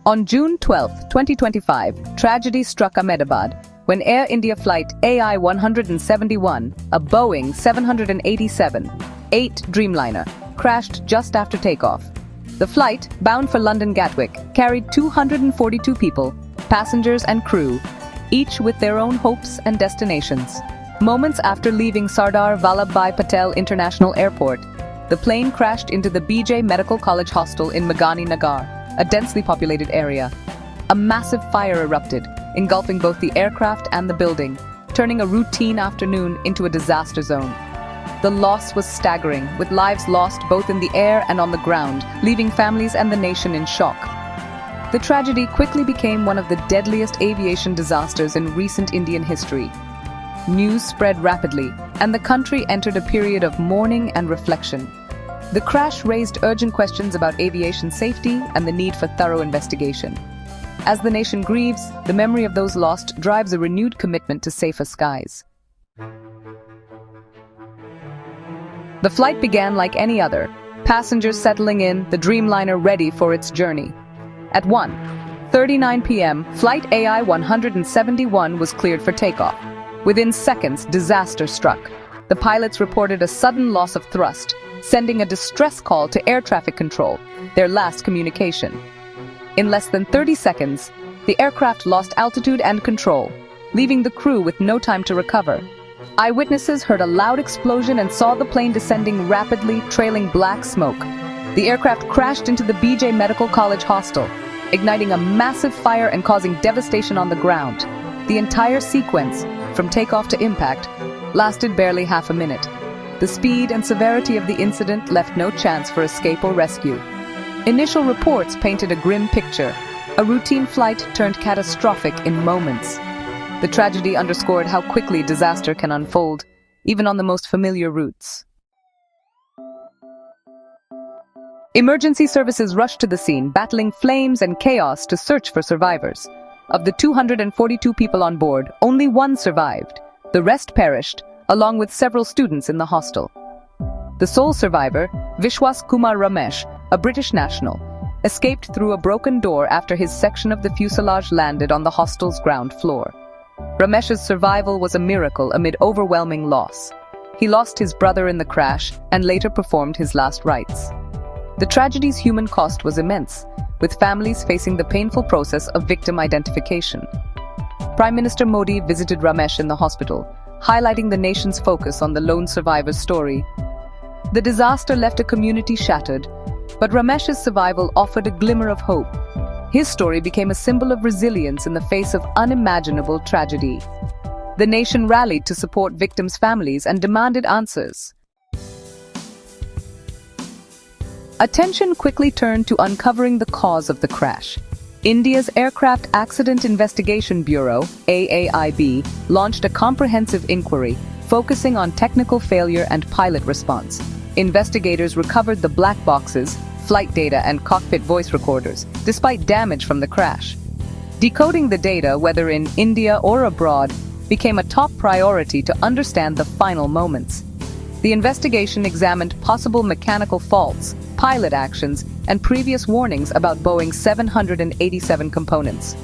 On June 12, 2025, tragedy struck Ahmedabad when Air India flight AI171, a Boeing 787-8 Dreamliner, crashed just after takeoff. The flight, bound for London Gatwick, carried 242 people, passengers and crew, each with their own hopes and destinations. Moments after leaving Sardar Vallabhbhai Patel International Airport, the plane crashed into the BJ Medical College hostel in Megani Nagar, a densely populated area. A massive fire erupted, engulfing both the aircraft and the building, turning a routine afternoon into a disaster zone. The loss was staggering, with lives lost both in the air and on the ground, leaving families and the nation in shock. The tragedy quickly became one of the deadliest aviation disasters in recent Indian history. News spread rapidly, and the country entered a period of mourning and reflection. The crash raised urgent questions about aviation safety and the need for thorough investigation. As the nation grieves, the memory of those lost drives a renewed commitment to safer skies. The flight began like any other, passengers settling in, the Dreamliner ready for its journey. At 1:39 p.m., flight AI171 was cleared for takeoff. Within seconds, disaster struck. The pilots reported a sudden loss of thrust, sending a distress call to air traffic control, their last communication. In less than 30 seconds, the aircraft lost altitude and control, leaving the crew with no time to recover. Eyewitnesses heard a loud explosion and saw the plane descending rapidly, trailing black smoke. The aircraft crashed into the BJ Medical College hostel, igniting a massive fire and causing devastation on the ground. The entire sequence, from takeoff to impact, lasted barely half a minute. The speed and severity of the incident left no chance for escape or rescue. Initial reports painted a grim picture. A routine flight turned catastrophic in moments. The tragedy underscored how quickly disaster can unfold, even on the most familiar routes. Emergency services rushed to the scene, battling flames and chaos to search for survivors. Of the 242 people on board, only one survived. The rest perished, along with several students in the hostel. The sole survivor, Vishwas Kumar Ramesh, a British national, escaped through a broken door after his section of the fuselage landed on the hostel's ground floor. Ramesh's survival was a miracle amid overwhelming loss. He lost his brother in the crash and later performed his last rites. The tragedy's human cost was immense, with families facing the painful process of victim identification. Prime Minister Modi visited Ramesh in the hospital, highlighting the nation's focus on the lone survivor's story. The disaster left a community shattered, but Ramesh's survival offered a glimmer of hope. His story became a symbol of resilience in the face of unimaginable tragedy. The nation rallied to support victims' families and demanded answers. Attention quickly turned to uncovering the cause of the crash. India's Aircraft Accident Investigation Bureau, AAIB, launched a comprehensive inquiry focusing on technical failure and pilot response. Investigators recovered the black boxes, flight data and cockpit voice recorders, despite damage from the crash. Decoding the data, whether in India or abroad, became a top priority to understand the final moments. The investigation examined possible mechanical faults, pilot actions, and previous warnings about Boeing's 787 components.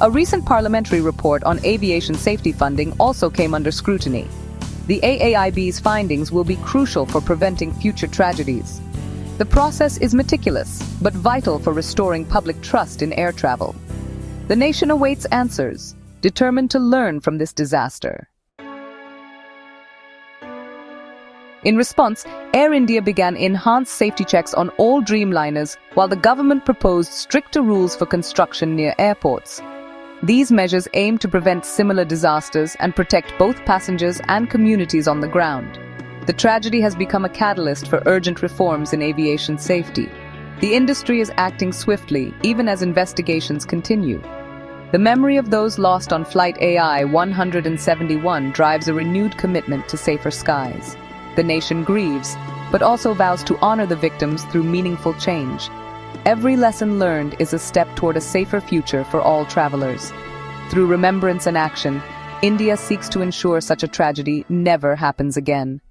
A recent parliamentary report on aviation safety funding also came under scrutiny. The AAIB's findings will be crucial for preventing future tragedies. The process is meticulous, but vital for restoring public trust in air travel. The nation awaits answers, determined to learn from this disaster. In response, Air India began enhanced safety checks on all Dreamliners, while the government proposed stricter rules for construction near airports. These measures aim to prevent similar disasters and protect both passengers and communities on the ground. The tragedy has become a catalyst for urgent reforms in aviation safety. The industry is acting swiftly, even as investigations continue. The memory of those lost on Flight AI171 drives a renewed commitment to safer skies. The nation grieves, but also vows to honor the victims through meaningful change. Every lesson learned is a step toward a safer future for all travelers. Through remembrance and action, India seeks to ensure such a tragedy never happens again.